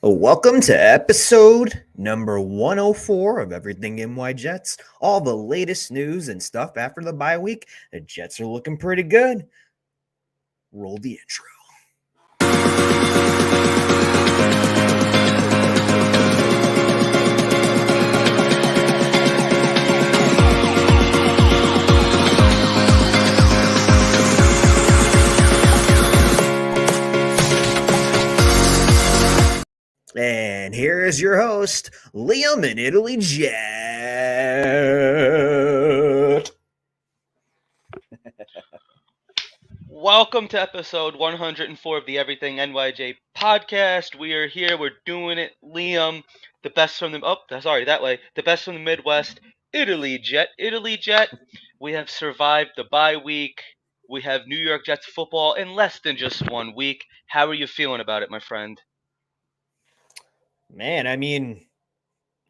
Welcome to episode number 104 of Everything NY Jets. All the latest news and stuff after the bye week. The Jets are looking pretty good. Roll the intro. And here is your host, Liam in Italy Jet. Welcome to episode 104 of the Everything NYJ Podcast. We are here. We're doing it. Liam, the best from the the best from the Midwest. Italy Jet. We have survived the bye week. We have New York Jets football in less than just 1 week. How are you feeling about it, my friend? Man, everything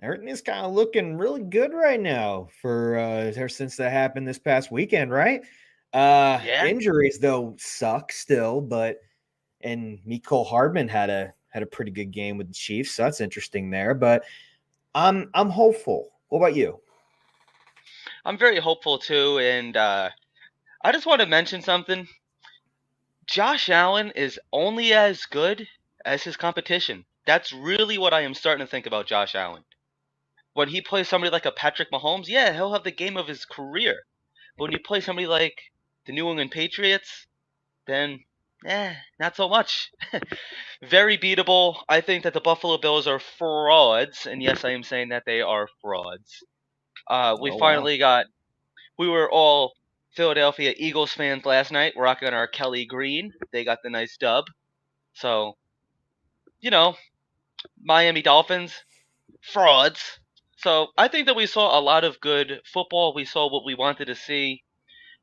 is kind of looking really good right now for ever since that happened this past weekend, right? Yeah. Injuries though suck still, and Mecole Hardman had a pretty good game with the Chiefs, so that's interesting there. But I'm hopeful. What about you? I'm very hopeful too, and I just want to mention something. Josh Allen is only as good as his competition. That's really what I am starting to think about Josh Allen. When he plays somebody like a Patrick Mahomes, yeah, he'll have the game of his career. But when you play somebody like the New England Patriots, then, not so much. Very beatable. I think that the Buffalo Bills are frauds, and yes, I am saying that they are frauds. We Oh wow. finally we were all Philadelphia Eagles fans last night, rocking our Kelly Green. They got the nice dub. So, you know, Miami Dolphins, frauds. So I think that we saw a lot of good football. We saw what we wanted to see.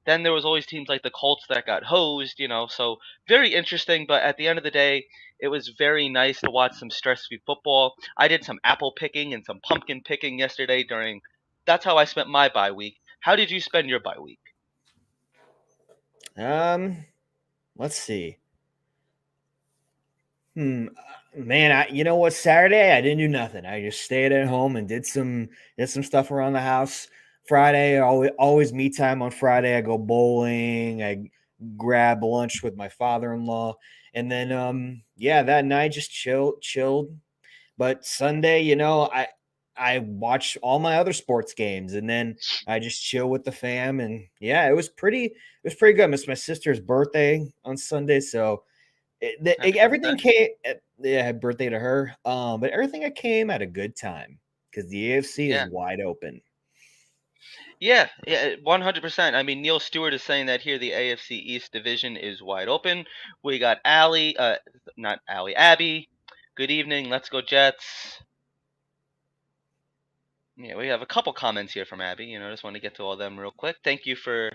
Then there was always teams like the Colts that got hosed. So very interesting. But at the end of the day, it was very nice to watch some stress-free football. I did some apple picking and some pumpkin picking yesterday that's how I spent my bye week. How did you spend your bye week? Let's see. Man, you know what? Saturday I didn't do nothing. I just stayed at home and did some stuff around the house. Friday, always me time on Friday. I go bowling. I grab lunch with my father-in-law, and then that night just chilled. But Sunday, I watch all my other sports games, and then I just chill with the fam. And yeah, it was pretty good. It's my sister's birthday on Sunday, so Happy everything birthday. came. Yeah, happy birthday to her. But everything came at a good time because the AFC is Yeah. wide open. Yeah, 100%. I mean, Neil Stewart is saying that here the AFC East division is wide open. We got not Allie, Abby. Good evening. Let's go Jets. Yeah, we have a couple comments here from Abby. Just want to get to all of them real quick. Thank you for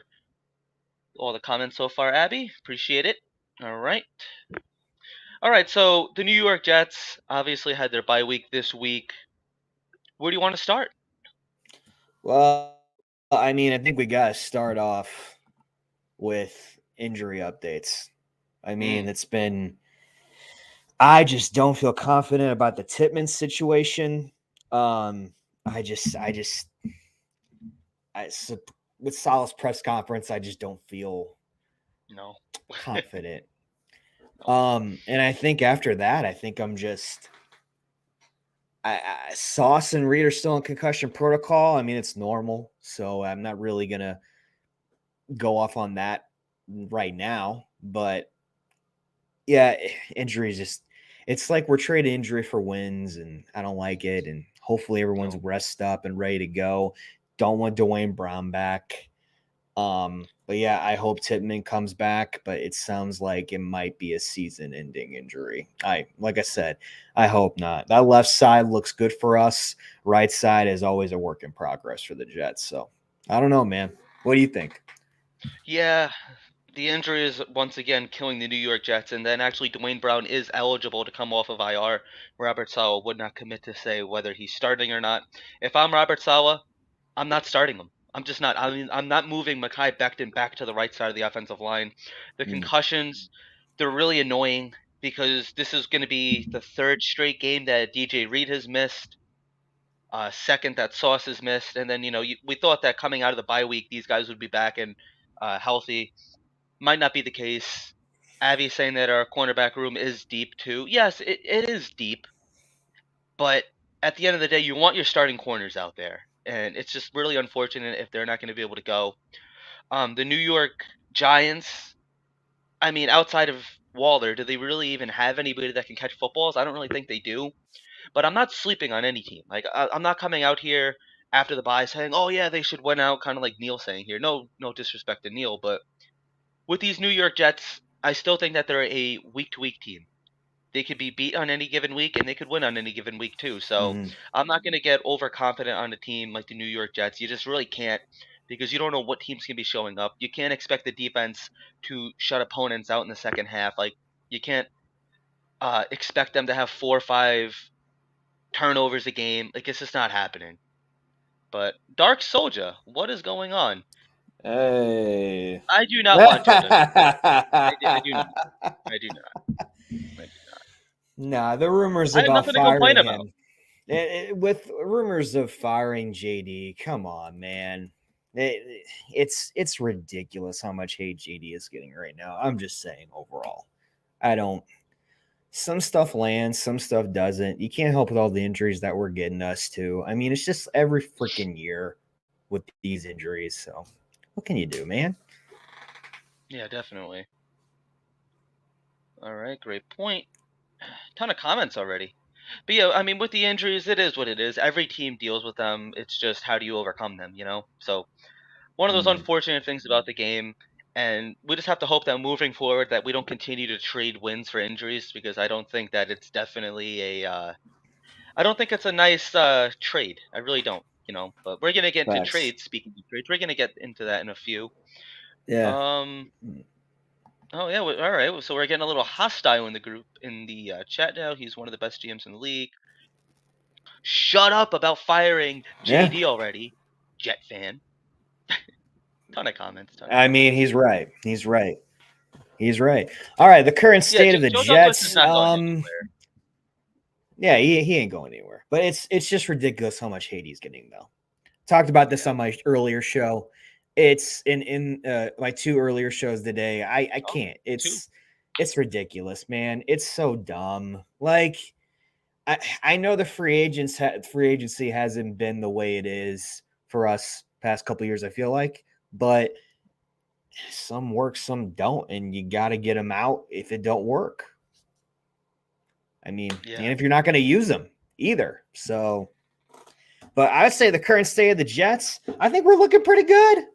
all the comments so far, Abby. Appreciate it. All right. All right, so the New York Jets obviously had their bye week this week. Where do you want to start? Well, I think we got to start off with injury updates. It's been. I just don't feel confident about the Tippmann situation. I with Salah's press conference, I just don't feel No. confident. And I think after that, I think I'm just. Sauce and Reed are still in concussion protocol. It's normal, so I'm not really gonna go off on that right now. But yeah, injuries it's like we're trading injury for wins, and I don't like it. And hopefully everyone's No. rested up and ready to go. Don't want Dwayne Brown back. But yeah, I hope Tippmann comes back, but it sounds like it might be a season-ending injury. Like I said, I hope not. That left side looks good for us. Right side is always a work in progress for the Jets. So I don't know, man. What do you think? Yeah, the injury is once again killing the New York Jets, and then actually Dwayne Brown is eligible to come off of IR. Robert Saleh would not commit to say whether he's starting or not. If I'm Robert Saleh, I'm not starting him. I'm just not. I'm not moving Mekhi Becton back to the right side of the offensive line. The Mm. concussions, they're really annoying. because this is going to be the third straight game that DJ Reed has missed, second that Sauce has missed, and then we thought that coming out of the bye week these guys would be back and healthy. Might not be the case. Abby saying that our cornerback room is deep too. Yes, it is deep, but at the end of the day, you want your starting corners out there, and it's just really unfortunate if they're not going to be able to go. The New York Giants, I mean, outside of Waller, do they really even have anybody that can catch footballs? I don't really think they do. But I'm not sleeping on any team. Like I'm not coming out here after the bye saying, "Oh yeah, they should win out," kind of like Neil saying here. No, no disrespect to Neil, but with these New York Jets, I still think that they're a week to week team. They could be beat on any given week, and they could win on any given week too. So Mm-hmm. I'm not going to get overconfident on a team like the New York Jets. You just really can't, because you don't know what teams can be showing up. You can't expect the defense to shut opponents out in the second half. Like you can't expect them to have 4 or 5 turnovers a game. Like it's just not happening. But Dark Soldier, what is going on? Hey. I do not want Joe to quit. I do not. I do not. I do not. Nah, the rumors I have about nothing to complain firing about. him. With rumors of firing JD, come on, man. It's ridiculous how much hate JD is getting right now. I'm just saying overall. I don't. Some stuff lands, some stuff doesn't. You can't help with all the injuries that we're getting us to. I mean, it's just every freaking year with these injuries. So, what can you do, man? Yeah, definitely. All right, great point. Ton of comments already. But yeah, I mean, with the injuries, it is what it is. Every team deals with them. It's just how do you overcome them, you know? So one of those Mm, unfortunate things about the game, and we just have to hope that moving forward that we don't continue to trade wins for injuries, because I don't think that it's definitely I don't think it's a nice trade. I really don't, But we're gonna get into facts. trades. Speaking of trades, we're gonna get into that in a few. Yeah. Um. Oh yeah. All right. So we're getting a little hostile in the group in the chat now. He's one of the best GMs in the league. Shut up about firing Yeah. JD already, Jet fan. Ton of comments. Ton of I mean, comments. he's right. He's right. He's right. All right. The current Yeah, state of the Joe Douglas is Jets. not going anywhere. Yeah, he ain't going anywhere. But it's just ridiculous how much hate he's getting though. Talked about this Yeah. on my earlier show. It's in my two earlier shows today. I Oh, can't. two. It's ridiculous, man. It's so dumb. Like I know the free agency hasn't been the way it is for us past couple years. I feel like, but some work, some don't, and you got to get them out if it don't work. I mean, Yeah. and if you're not going to use them either, so. But I'd say the current state of the Jets, I think we're looking pretty good.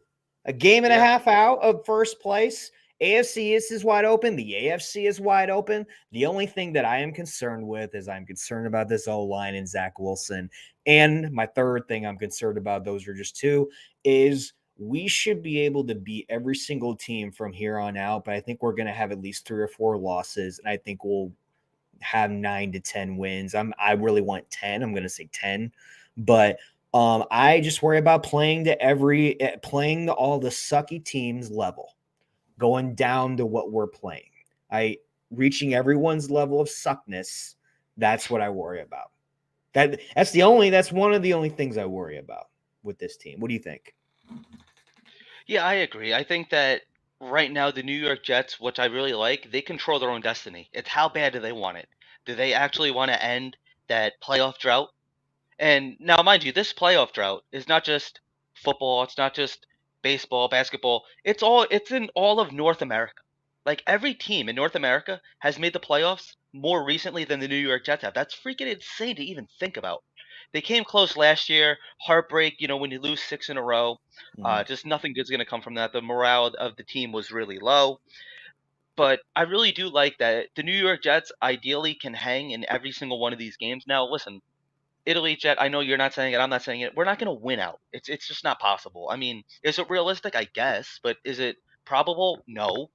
A game and a Yeah. half out of first place. AFC is wide open. The AFC is wide open. The only thing that I am concerned with is I'm concerned about this O line and Zach Wilson. And my third thing I'm concerned about, those are just two, is we should be able to beat every single team from here on out. But I think we're going to have at least 3 or 4 losses. And I think we'll have 9 to 10 wins. I really want 10. I'm going to say 10. But I just worry about playing to all the sucky teams level, going down to what we're playing. I reaching everyone's level of suckness. That's what I worry about. That's one of the only things I worry about with this team. What do you think? Yeah, I agree. I think that right now the New York Jets, which I really like, they control their own destiny. It's how bad do they want it? Do they actually want to end that playoff drought? And now, mind you, this playoff drought is not just football. It's not just baseball, basketball. It's in all of North America. Like every team in North America has made the playoffs more recently than the New York Jets have. That's freaking insane to even think about. They came close last year. Heartbreak, when you lose 6 in a row, Mm, just nothing good's going to come from that. The morale of the team was really low. But I really do like that the New York Jets ideally can hang in every single one of these games. Now, listen, Italy Jet, I know you're not saying it, I'm not saying it. We're not going to win out. It's just not possible. I mean, is it realistic? I guess, but is it probable? No.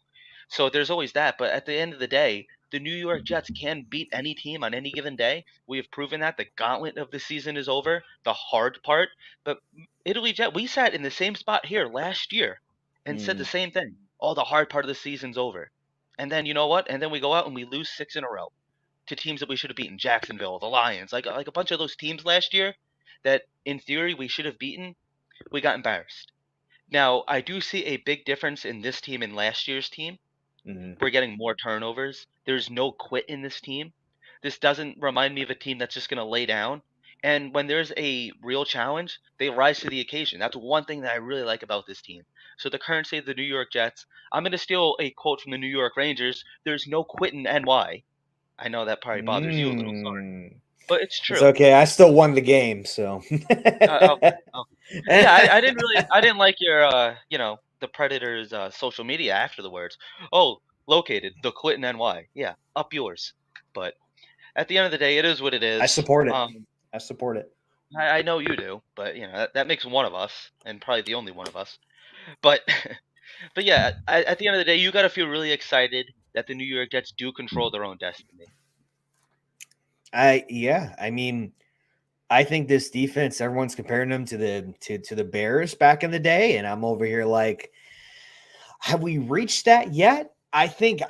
So there's always that. But at the end of the day, the New York Jets can beat any team on any given day. We have proven that. The gauntlet of the season is over, the hard part. But Italy Jet, we sat in the same spot here last year and said the mm. same thing. Oh, the hard part of the season's over. And then you know what? And then we go out and we lose 6 in a row to teams that we should have beaten. Jacksonville, the Lions, like a bunch of those teams last year that in theory we should have beaten. We got embarrassed. Now I do see a big difference in this team and last year's team. Mm-hmm. We're getting more turnovers. There's no quit in this team. This doesn't remind me of a team that's just going to lay down. And when there's a real challenge, they rise to the occasion. That's one thing that I really like about this team. So the current state of the New York Jets, I'm going to steal a quote from the New York Rangers. There's no quitting NY. I know that probably bothers you a little, sorry, but it's It's true. okay. I still won the game, so. Okay, okay. Yeah, I didn't like your, the Predators' social media after the words. Oh, located the Clinton NY. Yeah, up yours. But at the end of the day, it is what it I is. support it. I support it. I know you do, but that makes one of us, and probably the only one of us. But but yeah, at the end of the day, you got to feel really excited that the New York Jets do control their own destiny. I mean, I think this defense, everyone's comparing them to the Bears back in the day, and I'm over here like, have we reached that yet? I think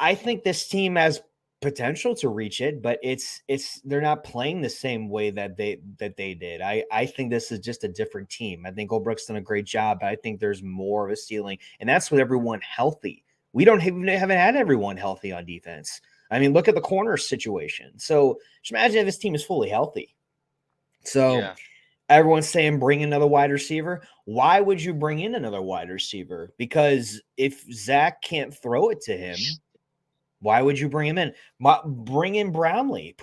this team has potential to reach it, but it's they're not playing the same way that they did. I think this is just a different team. I think Goldbrook's done a great job, but I think there's more of a ceiling, and that's with everyone healthy. We haven't had everyone healthy on defense. I mean, look at the corner situation. So just imagine if this team is fully healthy. So Yeah, everyone's saying bring another wide receiver. Why would you bring in another wide receiver? Because if Zach can't throw it to him, why would you bring him in? Bring in Brownlee.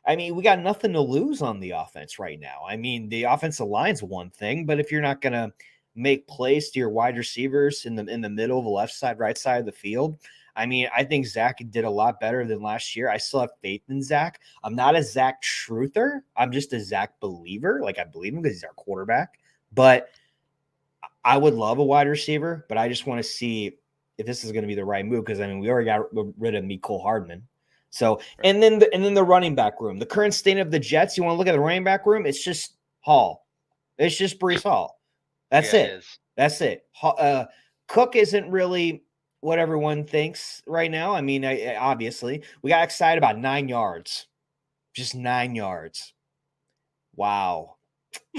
We got nothing to lose on the offense right now. I mean, the offensive line's one thing, but if you're not going to make plays to your wide receivers in the middle of the left side, right side of the field, I mean, I think Zach did a lot better than last year. I still have faith in Zach. I'm not a Zach truther. I'm just a Zach believer. Like, I believe him because he's our quarterback. But I would love a wide receiver, but I just want to see if this is going to be the right move because I mean we already got rid of Mecole Hardman. So right. and then the running back room, the current state of the Jets. You want to look at the running back room? It's just Hall. It's just Breece Hall. That's Yeah, it it. is. That's it. Cook isn't really what everyone thinks right now. I mean, obviously we got excited about 9 yards, just 9 yards. Wow,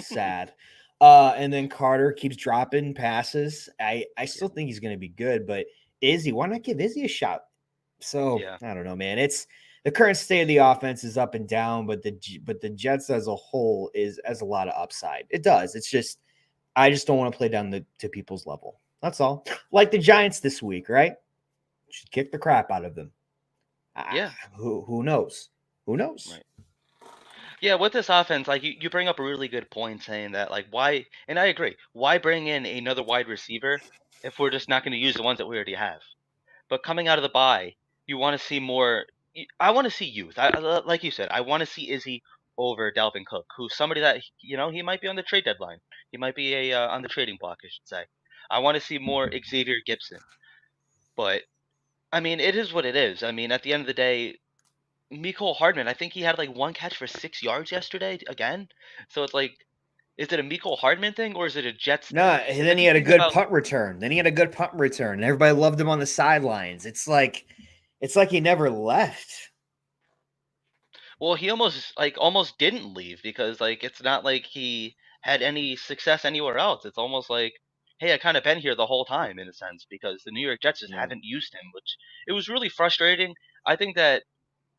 sad. And then Carter keeps dropping passes. I Yeah, still think he's going to be good, but Izzy, why not give Izzy a shot? So yeah, I don't know, man. It's the current state of the offense is up and down, but the Jets as a whole has a lot of upside. It does. It's just I just don't want to play down to people's level. That's all. Like the Giants this week, right? Just kick the crap out of them. yeah. Who knows? Who knows? Right. Yeah, with this offense, like you bring up a really good point saying that like why, and I agree, why bring in another wide receiver if we're just not going to use the ones that we already have? But coming out of the bye, you want to see more. I want to see youth. Like you said, I want to see Izzy over Dalvin Cook, who's somebody that he might be on the trade deadline. He might be a on the trading block, I should say. I want to see more Xavier Gibson, but I mean, it is what it is. I mean, at the end of the day, Mecole Hardman, I think he had like one catch for 6 yards yesterday again. So it's like, is it a Mecole Hardman thing or is it a Jets No, thing? and And then then he you had a think good about, punt return. And everybody loved him on the sidelines. It's like he never left. well, he almost didn't leave because like it's not like he had any success anywhere else. It's almost like, hey, I kind of been here the whole time in a sense because the New York Jets just Yeah. haven't used him, which it was really frustrating. I think that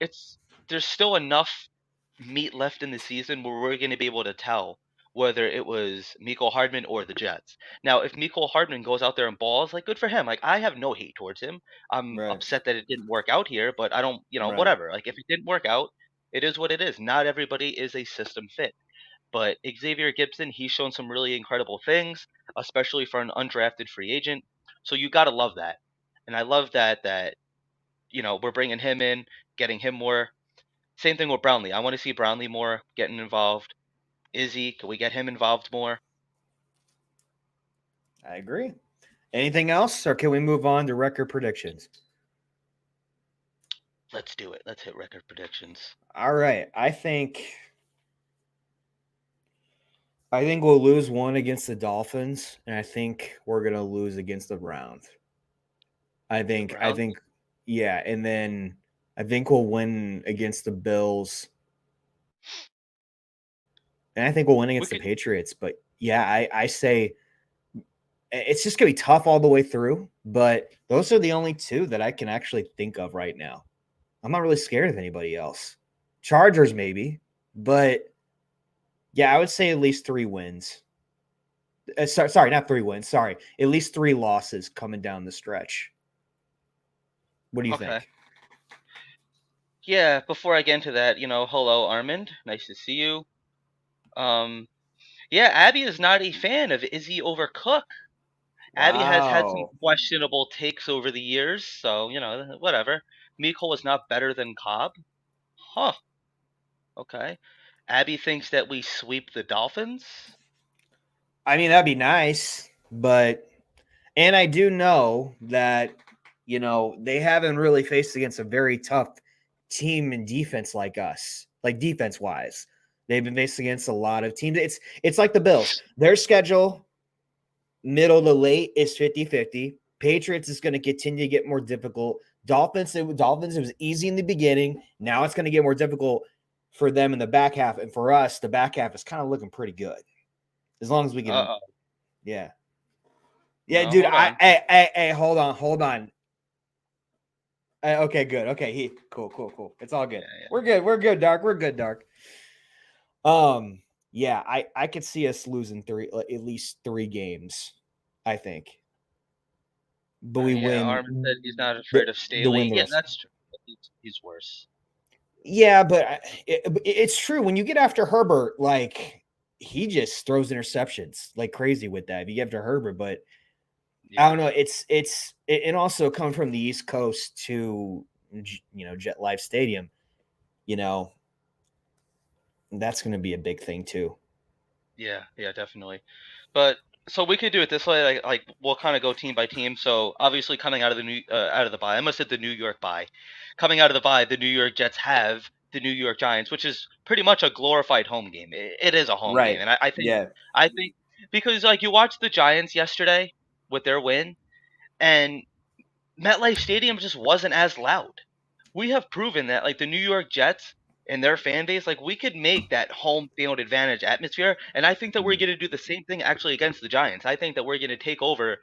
it's there's still enough meat left in the season where we're going to be able to tell whether it was Mecole Hardman or the Jets. Now, if Mecole Hardman goes out there and balls, like good for him. Like I have no hate towards him. I'm Right. upset that it didn't work out here, but I don't, Right. whatever. Like if it didn't work out, it is what it is. Not everybody is a system fit. But Xavier Gibson, he's shown some really incredible things, especially for an undrafted free agent. So you got to love that. And I love that we're bringing him in, getting him more. Same thing with Brownlee. I want to see Brownlee more getting involved. Izzy, can we get him involved more? I agree. Anything else, or can we move on to record predictions? Let's do it. Let's hit record predictions. All right. I think we'll lose one against the Dolphins, and I think we're gonna lose against the Browns. I The think I Browns? think Yeah, and then I think we'll win against the Bills, and I think we'll win We against the could. Patriots. But yeah, I say it's just gonna be tough all the way through. But those are the only two that I can actually think of right now. I'm not really scared of anybody else. Chargers maybe, but yeah, I would say at least 3 wins. Sorry, not 3 wins. Sorry, at least 3 losses coming down the stretch. What do you Okay. think? Yeah. Before I get into that, hello Armand. Nice to see you. Um. Yeah, Abby is not a fan of Is He Overcooked. Abby has had some Wow. questionable takes over the years, so whatever. Miko is not better than Cobb. Huh. Okay. Abby thinks that we sweep the Dolphins. I mean, that'd be nice, but and I do know that they haven't really faced against a very tough team in defense like us, like defense wise. They've been faced against a lot of teams. It's like the Bills. Their schedule, middle to late, is 50-50. Patriots is going to continue to get more difficult. Dolphins, it was easy in the beginning. Now it's going to get more difficult for them in the back half. And for us, the back half is kind of looking pretty good. As long as we can, Uh oh. yeah. Yeah, No, dude. hold on. Hey, hold on. Okay, good. Okay, cool. It's all good. Yeah, yeah. We're good, Dark. We're good, Dark. Um, yeah, I could see us losing at least 3 games. I think, but All we right, yeah, Armin said win he's not afraid of the win Staley. the Yeah, rest. that's true. He's worse. Yeah, but it's true when you get after Herbert, like he just throws interceptions like crazy with that. If you get after Herbert, but I don't Yeah. know. It also coming from the East Coast to Jet Life Stadium. You know that's going to be a big thing too. Yeah, definitely. But so we could do it this way, like we'll kind of go team by team. So obviously coming out of the out of the bye, I must have the New York bye. Coming out of the bye, the New York Jets have the New York Giants, which is pretty much a glorified home game. It is a home game, Right. and Yeah. I think because like you watched the Giants yesterday with their win, and MetLife Stadium just wasn't as loud. We have proven that like the New York Jets and their fan base, like we could make that home field advantage atmosphere, and I think that we're Mhm. going to do the same thing actually against the Giants. I think that we're going to take over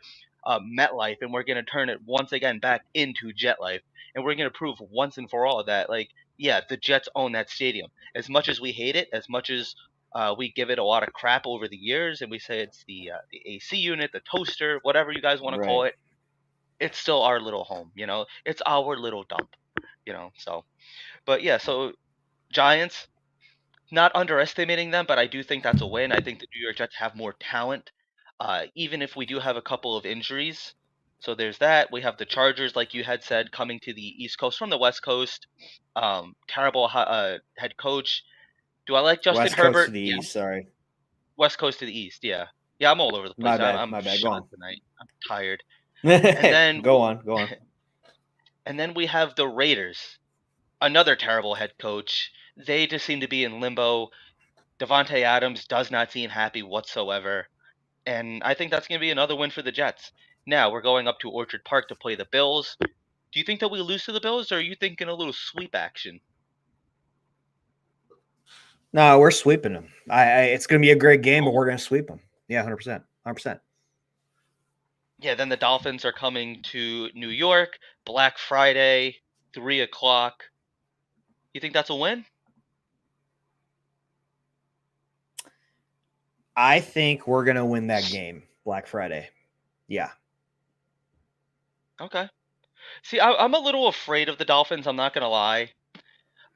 MetLife and we're going to turn it once again back into Jet Life, and we're going to prove once and for all that like yeah, the Jets own that stadium. As much as we hate it, as much as we give it a lot of crap over the years, and we say it's the AC unit, the toaster, whatever you guys want to call Right. it, it's still our little home, it's our little dump, so but yeah, so Giants, not underestimating them, but I do think that's a win. I think the New York Jets have more talent, even if we do have a couple of injuries. So there's that. We have the Chargers, like you had said, coming to the East Coast from the West Coast. Terrible head coach. Do I like Justin West Coast to Herbert? the Yeah. East. Sorry. West Coast to the East. Yeah. Yeah, I'm all over the My place. bad. I'm My bad. Go shot on. tonight. I'm tired. And then Go on. Go on. and then we have the Raiders, another terrible head coach. They just seem to be in limbo. Devontae Adams does not seem happy whatsoever. And I think that's going to be another win for the Jets. Now we're going up to Orchard Park to play the Bills. Do you think that we lose to the Bills, or are you thinking a little sweep action? No, we're sweeping them. It's going to be a great game, but Oh. we're going to sweep them. Yeah, 100%. 100%. Yeah, then the Dolphins are coming to New York, Black Friday, 3 o'clock. You think that's a win? I think we're going to win that game Black Friday. Yeah. Okay. See, I'm a little afraid of the Dolphins. I'm not gonna lie,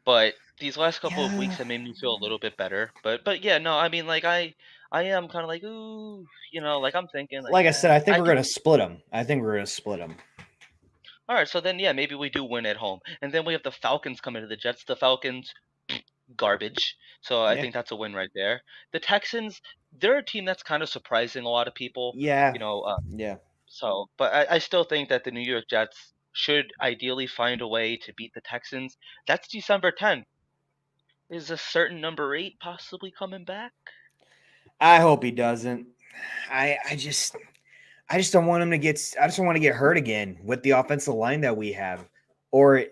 but these last couple of weeks Yeah. have made me feel a little bit better. But yeah, no, I mean like I am kind of like ooh, like I'm thinking like Like I said, I think I we're could. going to split them. I think we're going to split them. All right, so then yeah, maybe we do win at home, and then we have the Falcons coming to the Jets. The Falcons garbage, so I Yeah. think that's a win right there. The Texans, they're a team that's kind of surprising a lot of people, Yeah. you know. Yeah. So, but I still think that the New York Jets should ideally find a way to beat the Texans. That's December 10th. Is a certain number 8 possibly coming back? I hope he doesn't. I just don't want him to get. I just don't want to get hurt again with the offensive line that we have. or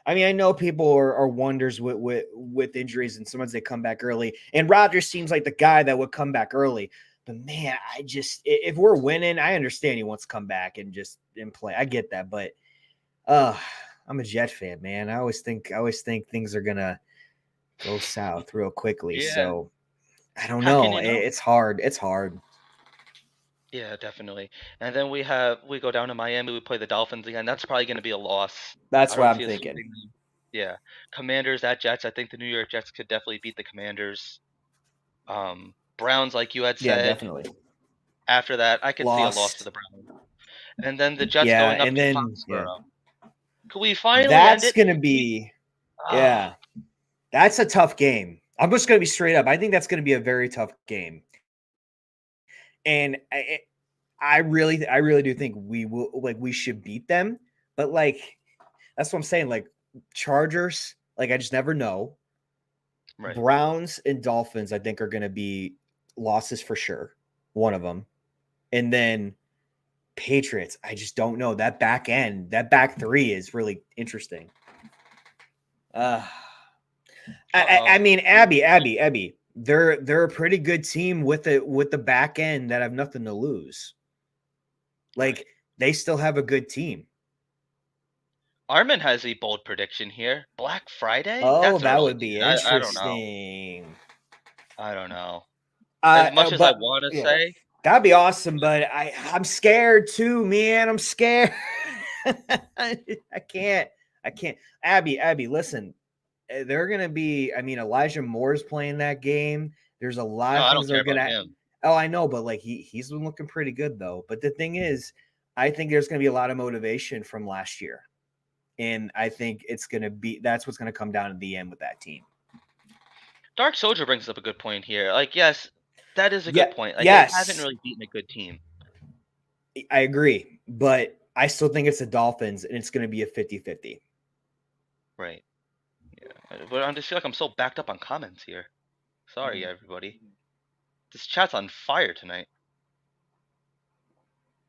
I mean, I know people are wonders with injuries, and sometimes they come back early. And Rodgers seems like the guy that would come back early. But man, if we're winning, I understand he wants to come back and play. I get that, but I'm a Jet fan, man. I always think things are gonna go south real quickly. Yeah. So I don't How can know. you know? It's hard. It's hard. Yeah, definitely. And then we go down to Miami. We play the Dolphins again. That's probably going to be a loss. That's I what don't I'm see us thinking. sweeping them. Yeah. Commanders at Jets. I think the New York Jets could definitely beat the Commanders. Browns, like you had Yeah, said. definitely. After that, I could see a loss to Lost. the Browns. And then the Jets Yeah, going up and to then yeah, Foxborough. Could we finally end that's it gonna this week? be Ah, yeah. That's a tough game. I'm just gonna be straight up. I think that's gonna be a very tough game. And I really do think we will we should beat them. But that's what I'm saying. Like Chargers, I just never know. right. Browns and Dolphins, I think, are going to be losses for sure. One of them. And then Patriots, I just don't know. That back three is really interesting. Uh, Uh-oh. I mean, Abby. They're a pretty good team with the back end that have nothing to lose. Right. They still have a good team. Armin has a bold prediction here. Black Friday? Oh, That's that early, would be dude. I don't know. interesting. I don't know. As much as I But want to yeah, say, that'd be awesome. But I'm scared too, man. I'm scared. I can't. Abby, listen. They're gonna be. I mean, Elijah Moore's playing that game. There's a lot no, of I things don't that care are about gonna. him. Oh, I know, but he's been looking pretty good though. But the thing is, I think there's gonna be a lot of motivation from last year, and I think that's what's gonna come down at the end with that team. Dark Soldier brings up a good point here. Like, yes, that is a Yeah. good point. Like, they haven't Yes, really beaten a good team. I agree, but I still think it's the Dolphins, and it's going to be a 50-50. Right. Yeah. But I just feel like I'm so backed up on comments here. Sorry, Mhm. everybody. This chat's on fire tonight.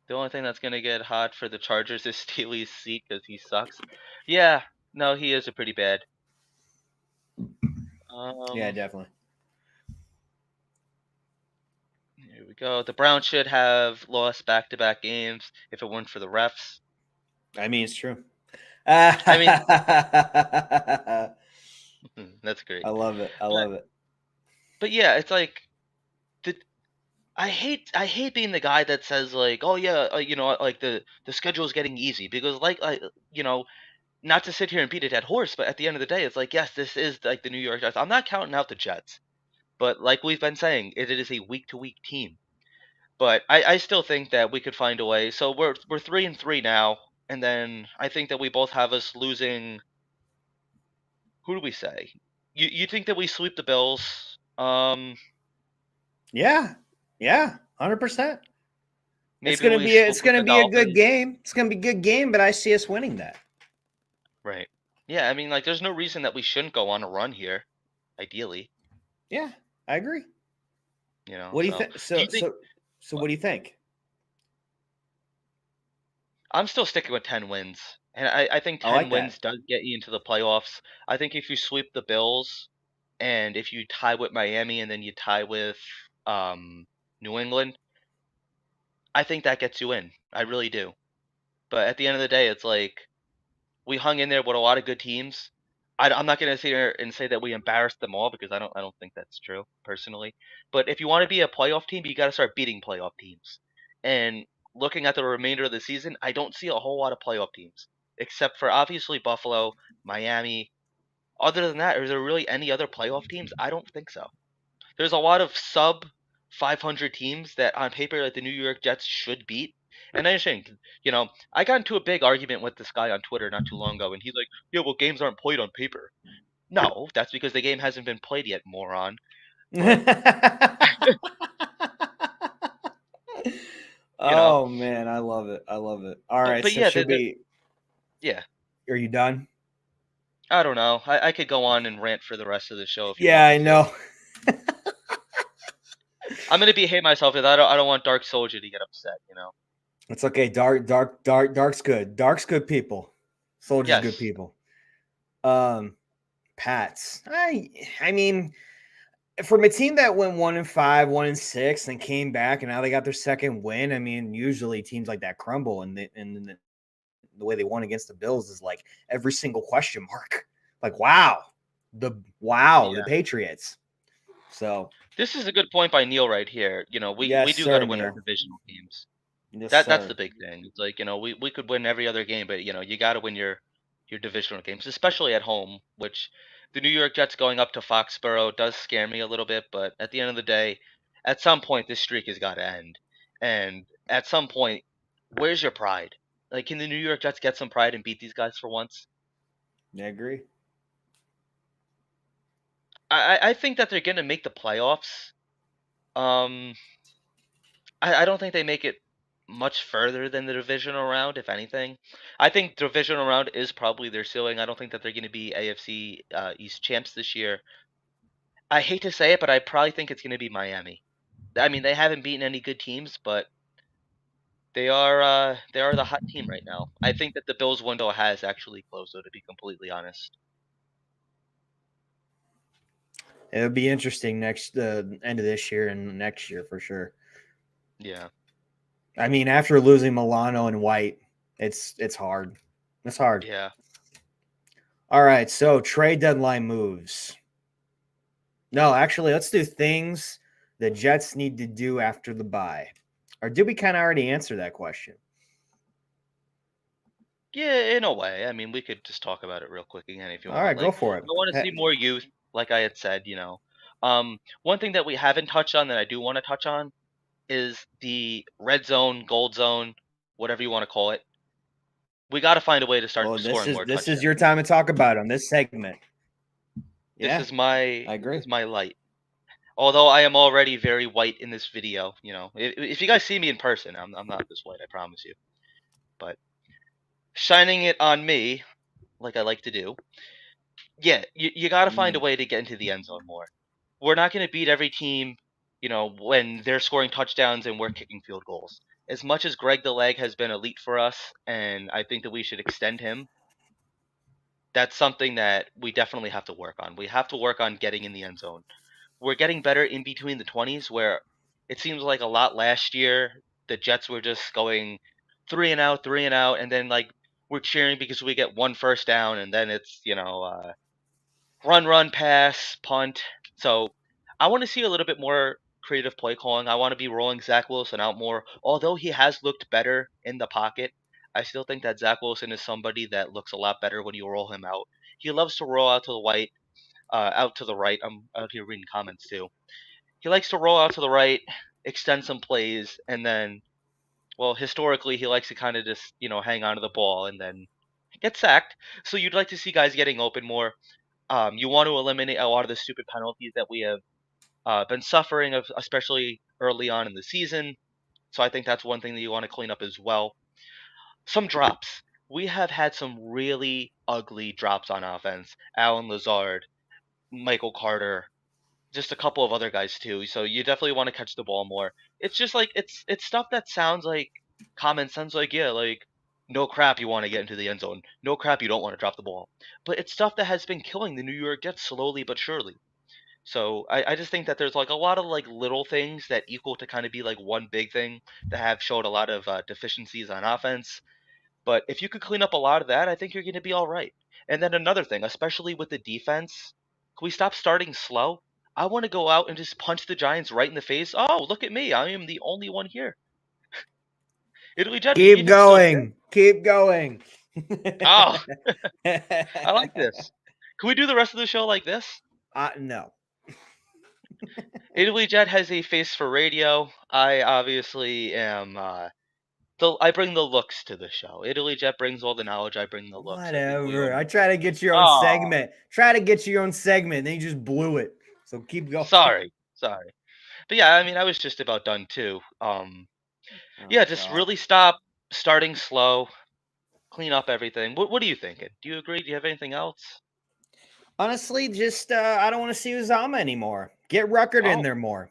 The only thing that's gonna get hot for the Chargers is Steely's seat because he sucks. Yeah, no, he is a pretty bad. Yeah, Um, definitely. here we go. The Browns should have lost back-to-back games if it weren't for the refs. I mean, it's true. I mean, I that's great. love it. I But love it. but yeah, it's like the I hate being the guy that says like, oh yeah, like the schedule is getting easy because you know, not to sit here and beat a dead horse, but at the end of the day, it's like yes, this is like the New York Jets. I'm not counting out the Jets, but like we've been saying, it is a week to week team. But I still think that we could find a way. So we're 3-3 now, and then I think that we both have us losing. Who do we say? You think that we sweep the Bills? Yeah. Yeah. 100%. It's Maybe gonna we be split with the a good Dolphins. game. It's gonna be a good game, but I see us winning that. Right. Yeah, I mean, like, there's no reason that we shouldn't go on a run here, ideally. Yeah, I agree. What do you So think? do you think So what do you think? I'm still sticking with 10 wins? And I think I 10 like that. wins does get you into the playoffs. I think if you sweep the Bills and if you tie with Miami and then you tie with New England, I think that gets you in. I really do. But at the end of the day, it's like we hung in there with a lot of good teams. I'm not going to sit here and say that we embarrassed them all because I don't think that's true personally. But if you want to be a playoff team, you got to start beating playoff teams. And looking at the remainder of the season, I don't see a whole lot of playoff teams except for obviously Buffalo, Miami. Other than that, is there really any other playoff teams? I don't think so. There's a lot of sub 500 teams that on paper like the New York Jets should beat. And I think, I got into a big argument with this guy on Twitter not too long ago, and he's like, "Yeah, well, games aren't played on paper." No, that's because the game hasn't been played yet, moron. But you know, Oh man, I love it. I love it. All but right, but so yeah, should we yeah. are you done? I don't know. I could go on and rant for the rest of the show if you Yeah, want I me to. know. I'm gonna behave myself because I don't want Dark Soldier to get upset. It's okay. Dark's good. Dark's good people. Soldiers, good Yes. people. Um, Pats. I mean, from a team that went 1-5, 1-6, and came back, and now they got their second win. I mean, usually teams like that crumble, and the way they won against the Bills is like every single question mark. Like, the Yeah. Patriots. So This is a good point by Neil right here. We yes, do got sir, to win our Neil. divisional games. Yes, That's sir. the big thing. It's like, we could win every other game, but you got to win your divisional games, especially at home, which the New York Jets going up to Foxborough does scare me a little bit, but at the end of the day, at some point this streak has got to end. And at some point, where's your pride? Like, can the New York Jets get some pride and beat these guys for once? I agree. I think that they're gonna make the playoffs. Um, I don't think they make it much further than the divisional round, if anything. I think divisional round is probably their ceiling. I don't think that they're going to be AFC East champs this year. I hate to say it, but I probably think it's going to be Miami. I mean, they haven't beaten any good teams, but they are the hot team right now. I think that the Bills window has actually closed, though, to be completely honest. It'll be interesting next end of this year and next year for sure. Yeah, I mean, after losing Milano and White, it's hard. It's hard. yeah. All right, so trade deadline moves. No, actually, let's do things the Jets need to do after the bye. Or did we kind of already answer that question? Yeah, in a way. I mean, we could just talk about it real quick again if you All want. right, go Like, for I want to see more youth, like I had said. One thing that we haven't touched on that I do want to touch on is the red zone, gold zone, whatever you want to call it. We got to find a way to start Well, this scoring is more this is touchdowns. your time to talk about them. This segment. This Yeah, is my I this agree. is my light. Although I am already very white in this video. If you guys see me in person, I'm not this white, I promise you. But shining it on me, like I like to do, yeah, you got to find a Mm. way to get into the end zone more. We're not going to beat every team, when they're scoring touchdowns and we're kicking field goals. As much as Greg the Leg has been elite for us, and I think that we should extend him, that's something that we definitely have to work on. We have to work on getting in the end zone. We're getting better in between the 20s, where it seems like a lot last year, the Jets were just going three and out, and then like we're cheering because we get one first down, and then it's run, pass, punt. So I want to see a little bit more creative play calling. I want to be rolling Zach Wilson out more. Although he has looked better in the pocket, I still think that Zach Wilson is somebody that looks a lot better when you roll him out. He loves to roll out to the out to the right. I'm out here reading comments too. He likes to roll out to the right, extend some plays, and then, well, historically he likes to kind of just hang on to the ball and then get sacked. So you'd like to see guys getting open more. You want to eliminate a lot of the stupid penalties that we have been suffering, especially early on in the season. So I think that's one thing that you want to clean up as well. Some drops. We have had some really ugly drops on offense. Alan Lazard, Michael Carter, just a couple of other guys too. So you definitely want to catch the ball more. It's just like it's stuff that sounds like common sense. Like, yeah, like no crap, you want to get into the end zone. No crap, you don't want to drop the ball. But it's stuff that has been killing the New York Jets slowly but surely. So I just think that there's like a lot of like little things that equal to kind of be like one big thing that have showed a lot of deficiencies on offense. But if you could clean up a lot of that, I think you're going to be all right. And then another thing, especially with the defense, can we stop starting slow? I want to go out and just punch the Giants right in the face. Oh, look at me. I am the only one here. Italy Jet, Keep you still here? going. Keep going. Oh, I like this. Can we do the rest of the show like this? No. Italy Jet has a face for radio. I obviously am. I bring the looks to the show. Italy Jet brings all the knowledge. I bring the looks. I think we Whatever. I almost. try to get your own Oh, segment. Try to get your own segment. Then you just blew it. So keep going. sorry. But yeah, I mean, I was just about done too. Oh Yeah, just God. really stop starting slow, clean up everything. What are you thinking? Do you agree? Do you have anything else? Honestly, just I don't want to see Uzama anymore. Get Ruckert in Oh, there more.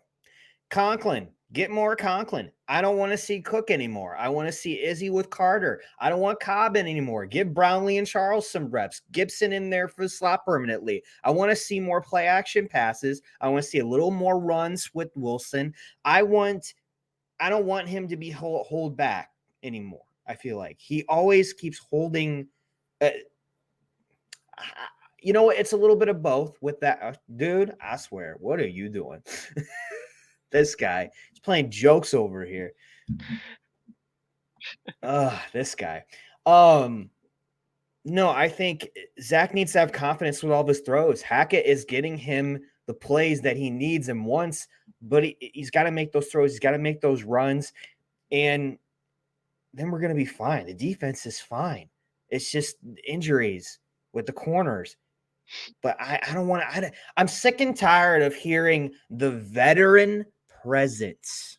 Conklin, Get more Conklin. I don't want to see Cook anymore. I want to see Izzy with Carter. I don't want Cobb in anymore. Give Brownlee and Charles some reps. Gibson in there for the slot permanently. I want to see more play action passes. I want to see a little more runs with Wilson. I don't want him to be hold back anymore. I feel like he always keeps holding. You know what? It's a little bit of both with that. Dude, I swear. What are you doing? This guy is playing jokes over here. This guy. No, I think Zach needs to have confidence with all of his throws. Hackett is getting him the plays that he needs and wants, but he's got to make those throws. He's got to make those runs, and then we're going to be fine. The defense is fine. It's just injuries with the corners. But I don't want to. I'm sick and tired of hearing the veteran presence.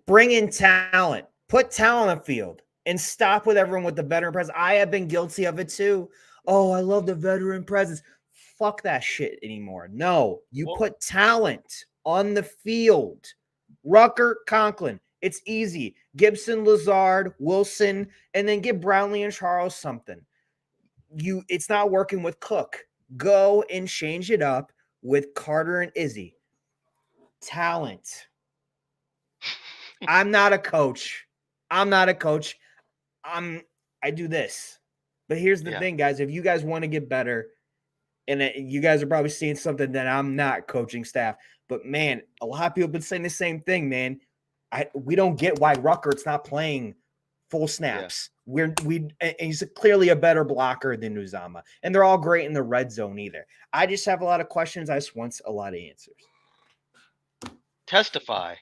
Bring in talent. Put talent on the field. And stop with everyone with the veteran presence. I have been guilty of it too. Oh, I love the veteran presence. Fuck that shit anymore. No, you put talent on the field. Rucker, Conklin. It's easy. Gibson, Lazard, Wilson, and then give Brownlee and Charles something. It's not working with Cook. Go and change it up with Carter and Izzy. Talent. I'm not a coach. I do this. But here's the thing, guys. If you guys want to get better, and you guys are probably seeing something that I'm not coaching staff, but man, a lot of people have been saying the same thing, man. We don't get why Ruckert's not playing full snaps. And he's clearly a better blocker than Uzama. And they're all great in the red zone either. I just have a lot of questions. I just want a lot of answers. Testify,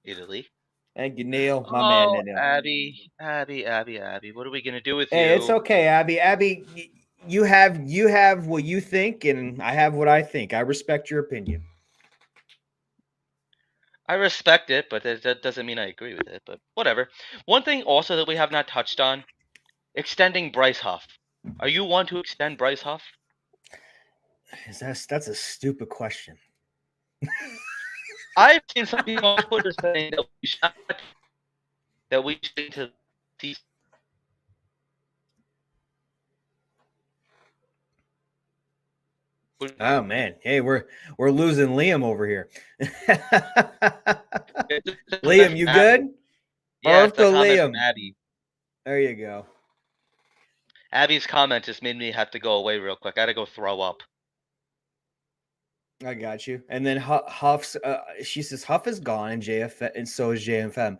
Italy. Thank you, Neil. My man, Neil. Abby. What are we gonna do with you? Hey, it's okay, Abby. Abby, you have what you think, and I have what I think. I respect your opinion. I respect it, but that doesn't mean I agree with it. But whatever. One thing also that we have not touched on: extending Bryce Huff. Are you one to extend Bryce Huff? That's a stupid question. I've seen some people on Twitter saying that we should to see. Oh man, hey, we're losing Liam over here. Liam, you good? Yeah, it's a comment from Abby. There you go. Abby's comment just made me have to go away real quick. I gotta go throw up. I got you. And then Huff's. She says Huff is gone, and and so is JFM.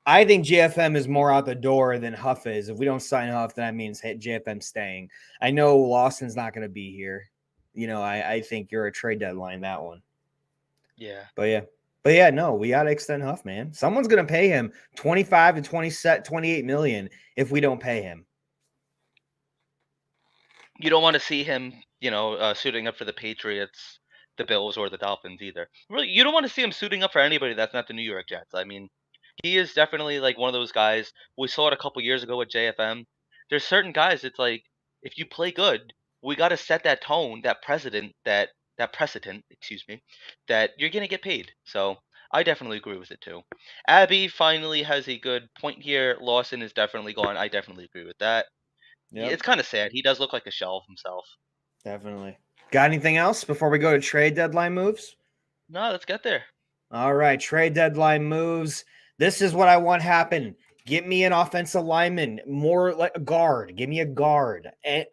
I think JFM is more out the door than Huff is. If we don't sign Huff, then that means JFM staying. I know Lawson's not going to be here. You know, I think you're a trade deadline, that one. Yeah. But yeah, no, we got to extend Huff, man. Someone's going to pay him 25 to 28 million if we don't pay him. You don't want to see him, suiting up for the Patriots, the Bills, or the Dolphins either. Really, you don't want to see him suiting up for anybody that's not the New York Jets. I mean, he is definitely like one of those guys. We saw it a couple years ago with JFM. There's certain guys. It's like if you play good, we got to set that tone, that precedent, that excuse me, that you're gonna get paid. So I definitely agree with it too. Abby finally has a good point here. Lawson is definitely gone. I definitely agree with that. Yep. It's kind of sad. He does look like a shell of himself. Definitely. Got anything else before we go to trade deadline moves? No, let's get there. All right, trade deadline moves. This is what I want happen. Get me an offensive lineman, more like a guard. Give me a guard. And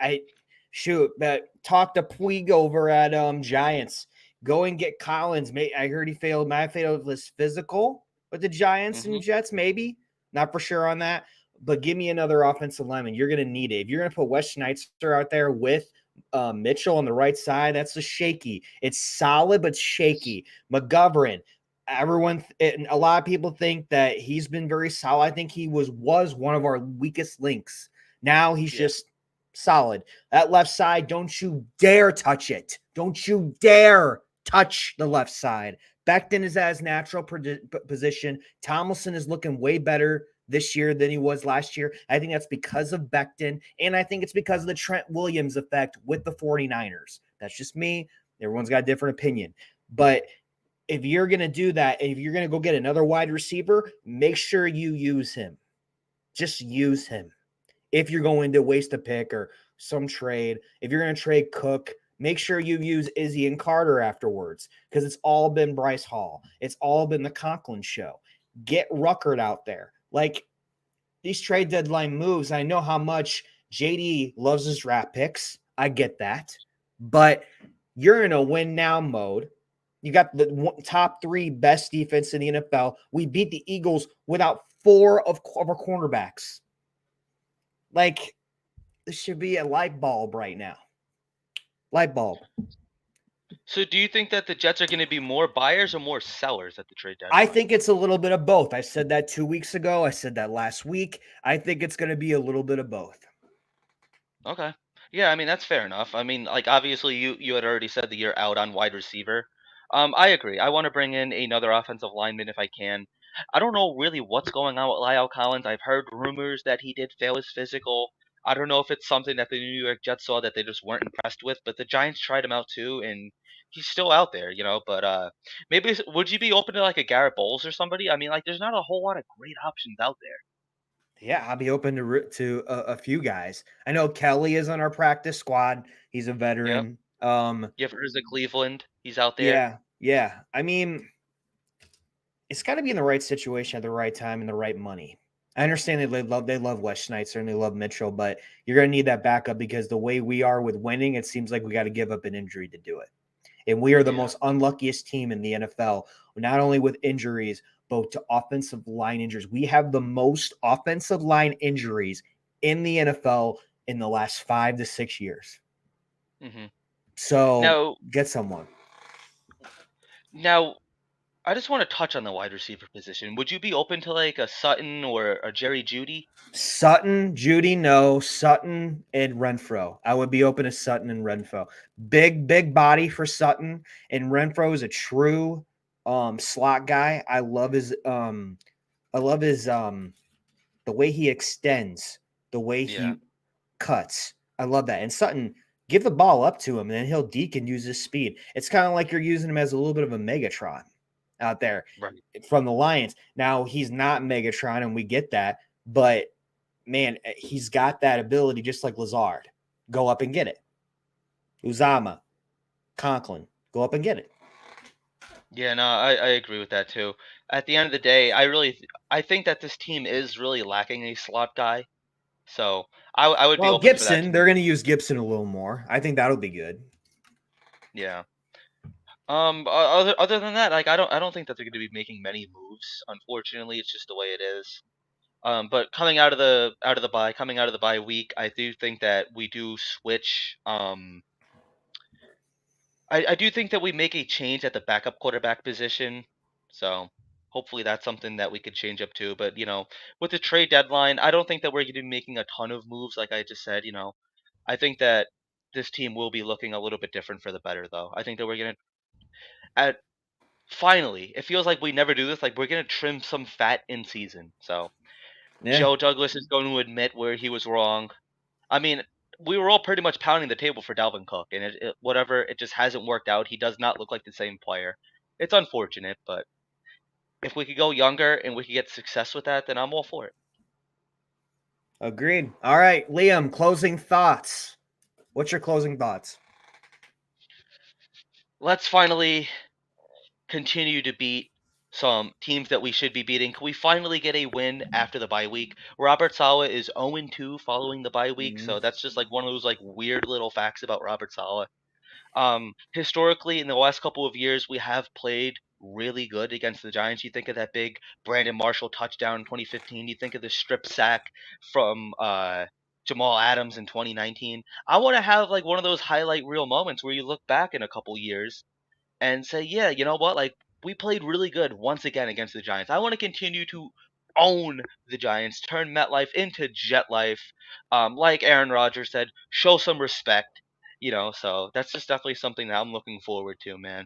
talk to Puig over at Giants. Go and get Collins. I heard he failed. Might have failed his physical with the Giants and Jets, maybe. Not for sure on that. But give me another offensive lineman. You're going to need it. If you're going to put Wes Schneitzer out there with Mitchell on the right side, that's a shaky. It's solid, but shaky. McGovern. A lot of people think that he's been very solid. I think he was one of our weakest links. Now he's just solid. That left side, don't you dare touch it. Don't you dare touch the left side. Becton is at his natural position. Tomlinson is looking way better this year than he was last year. I think that's because of Becton, and I think it's because of the Trent Williams effect with the 49ers. That's just me. Everyone's got a different opinion. But if you're going to do that, if you're going to go get another wide receiver, make sure you use him. Just use him. If you're going to waste a pick or some trade, if you're going to trade Cook, make sure you use Izzy and Carter afterwards, because it's all been Bryce Hall. It's all been the Conklin show. Get Ruckert out there. Like, these trade deadline moves, I know how much JD loves his draft picks. I get that. But you're in a win now mode. You got the top 3 best defense in the NFL. We beat the Eagles without 4 of our cornerbacks. Like, this should be a light bulb right now. Light bulb. So do you think that the Jets are going to be more buyers or more sellers at the trade deadline? I think it's a little bit of both. I said that 2 weeks ago. I said that last week. I think it's going to be a little bit of both. Okay. Yeah, I mean that's fair enough. I mean, like obviously you had already said that you're out on wide receiver. I agree. I want to bring in another offensive lineman if I can. I don't know really what's going on with Lyle Collins. I've heard rumors that he did fail his physical. I don't know if it's something that the New York Jets saw that they just weren't impressed with, but the Giants tried him out too, and he's still out there, you know. But maybe would you be open to like a Garrett Bowles or somebody? I mean, like there's not a whole lot of great options out there. Yeah, I'll be open to a few guys. I know Kelly is on our practice squad. He's a Yep. veteran. You ever heard of Cleveland? He's out there. Yeah. I mean, it's got to be in the right situation at the right time and the right money. I understand they love Wes Schneitzer and they love Mitchell, but you're going to need that backup, because the way we are with winning, it seems like we got to give up an injury to do it. And we are the Yeah. most unluckiest team in the NFL, not only with injuries, but to offensive line injuries. We have the most offensive line injuries in the NFL in the last 5 to 6 years. hmm So Now, get someone. now, I just want to touch on the wide receiver position. Would you be open to like a Sutton or a Jerry Judy? Sutton, Judy, no. Sutton and Renfro. I would be open to Sutton and Renfro. Big body for Sutton, and Renfro is a true slot guy. I love his the way he extends, the way Yeah, he cuts. I love that. And Sutton, give the ball up to him, and then he'll deke and use his speed. It's kind of like you're using him as a little bit of a Megatron out there right. from the Lions. Now, he's not Megatron, and we get that, but man, he's got that ability just like Lazard. Go up and get it. Uzama, Conklin, go up and get it. Yeah, no, I agree with that too. At the end of the day, I think that this team is really lacking a slot guy. So I would be Well, open for that Gibson, they're too. going to use Gibson a little more. I think that'll be good. Yeah. Other than that, like I don't think that they're going to be making many moves. Unfortunately, it's just the way it is. But coming out of the bye week, I do think that we do switch. I do think that we make a change at the backup quarterback position. So hopefully that's something that we could change up to. But with the trade deadline, I don't think that we're going to be making a ton of moves. Like I just said, I think that this team will be looking a little bit different for the better, though. I think that we're going to at finally. It feels like we never do this. Like we're going to trim some fat in season. So Yeah, Joe Douglas is going to admit where he was wrong. I mean, we were all pretty much pounding the table for Dalvin Cook, and it just hasn't worked out. He does not look like the same player. It's unfortunate, but if we could go younger and we could get success with that, then I'm all for it. agreed. All right, Liam, closing thoughts. What's your closing thoughts? Let's finally continue to beat some teams that we should be beating. Can we finally get a win after the bye week? Robert Sala is 0-2 following the bye week, so that's just like one of those like weird little facts about Robert Sala. Historically, in the last couple of years, we have played really good against the Giants. You think of that big Brandon Marshall touchdown in 2015. You think of the strip sack from Jamal Adams in 2019. I want to have like one of those highlight reel moments where you look back in a couple years and say, yeah, you know what? Like we played really good once again against the Giants. I want to continue to own the Giants, turn MetLife into Jet Life. Like Aaron Rodgers said, show some respect. So that's just definitely something that I'm looking forward to, man.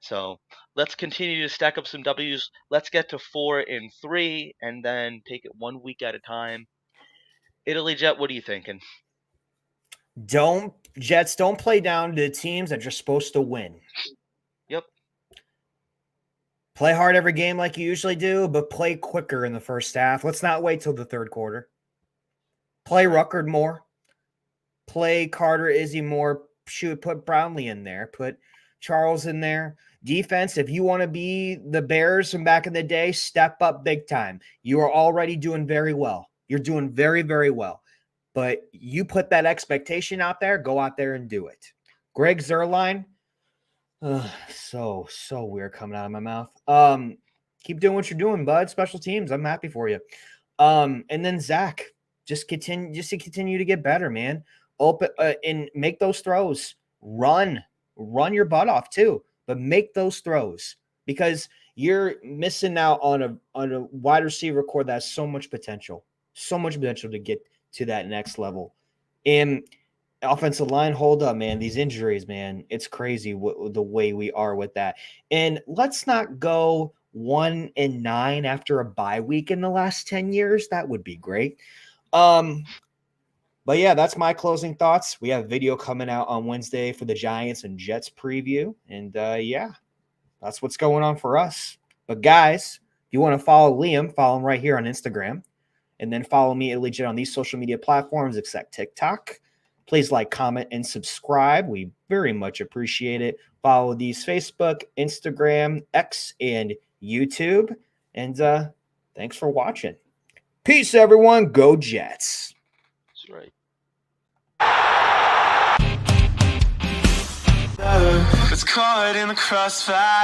So let's continue to stack up some W's. Let's get to 4-3, and then take it 1 week at a time. Italy Jet, what are you thinking? Jets don't play down to the teams that you're supposed to win. Yep. Play hard every game like you usually do, but play quicker in the first half. Let's not wait till the third quarter. Play Ruckert more. Play Carter Izzy more. Shoot, put Brownlee in there. Put Charles in there. Defense, if you want to be the Bears from back in the day, step up big time. You are already doing very well. You're doing very, very well. But you put that expectation out there, go out there and do it. Greg Zuerlein, so weird coming out of my mouth. Keep doing what you're doing, bud. Special teams, I'm happy for you. And then Zach, just continue to get better, man. Open and make those throws. Run your butt off too, but make those throws because you're missing out on a wide receiver core that has so much potential to get to that next level. And offensive line, hold up, man. These injuries, man, it's crazy the way we are with that. And let's not go 1-9 after a bye week in the last 10 years. That would be great. But yeah, that's my closing thoughts. We have a video coming out on Wednesday for the Giants and Jets preview. And yeah, that's what's going on for us. But guys, if you want to follow Liam, follow him right here on Instagram. And then follow me at Legit on these social media platforms except TikTok. Please like, comment, and subscribe. We very much appreciate it. Follow these Facebook, Instagram, X, and YouTube. And thanks for watching. Peace, everyone. Go Jets. That's right. It's caught in the crossfire.